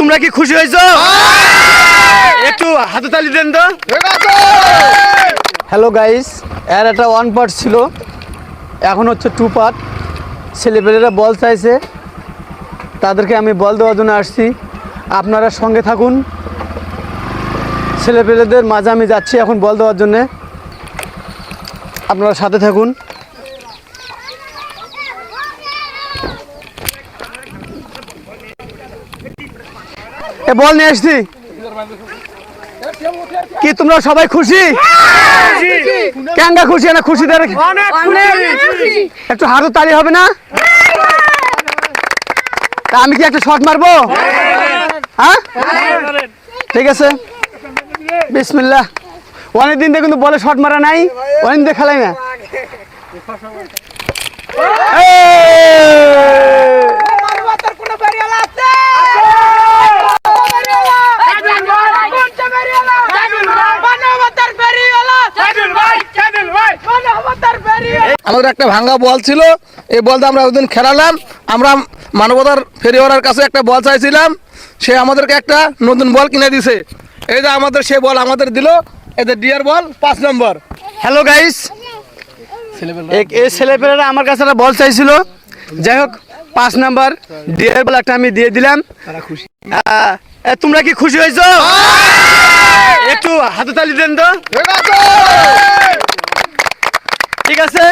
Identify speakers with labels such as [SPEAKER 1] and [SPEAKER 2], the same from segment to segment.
[SPEAKER 1] তোমরা কি খুশি হয়েছো? একটু হাততালি দেন তো। হ্যালো গাইস, এর একটা 1 পার্ট ছিল, এখন হচ্ছে 2 পার্ট। ছেলেপেলেরা বল চাইছে, তাদেরকে আমি বল দেওয়ার জন্য আসছি। আপনারা সঙ্গে থাকুন। ছেলেপেলেদের মাঝে আমি যাচ্ছি এখন বল দেওয়ার জন্যে, আপনারা সাথে থাকুন। এ বল নিয়ে আসছি। কি তোমরা সবাই খুশি? কেঙ্গা খুশি না? খুশিদের একটু হাতু তালি হবে না? তা আমি কি একটা শট মারবো? হ্যাঁ, ঠিক আছে, বিসমিল্লাহ। অনেকদিন থেকে কিন্তু বলে শট মারা নাই, অনেকদিন দিয়ে খেলাই না।
[SPEAKER 2] আমাদের একটা ভাঙ্গা বল ছিল, এই বলটা আমরা ওইদিন খেলালাম। আমরা মানবতার ফেরিওয়ালার কাছে একটা বল চাইছিলাম, সে আমাদেরকে একটা নতুন বল কিনে দিছে। এই যে আমাদের সে বল আমাদের দিল, এই যে ডিয়ার বল 5 নম্বর।
[SPEAKER 1] হ্যালো গাইস, এই ছেলেপেলেরা আমার কাছে একটা বল চাইছিল, যাই হোক 5 নাম্বার ডিয়ার বল একটা আমি দিয়ে দিলাম। তোমরা কি খুশি হয়েছো? একটু হাততালি দেন তো। ঠিক আছে,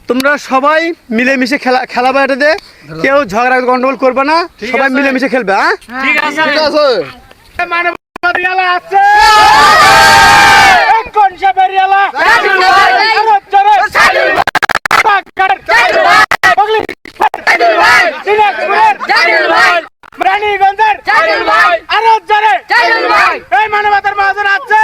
[SPEAKER 1] তোমরা সবাই মিলেমিশে খেলাবা, এটাতে কেউ ঝগড়া গন্ডগোল করবে না, সবাই মিলেমিশে খেলবে। হ্যাঁ,
[SPEAKER 2] ঠিক আছে, ঠিক আছে।
[SPEAKER 3] মানবতার মহাজন আছে।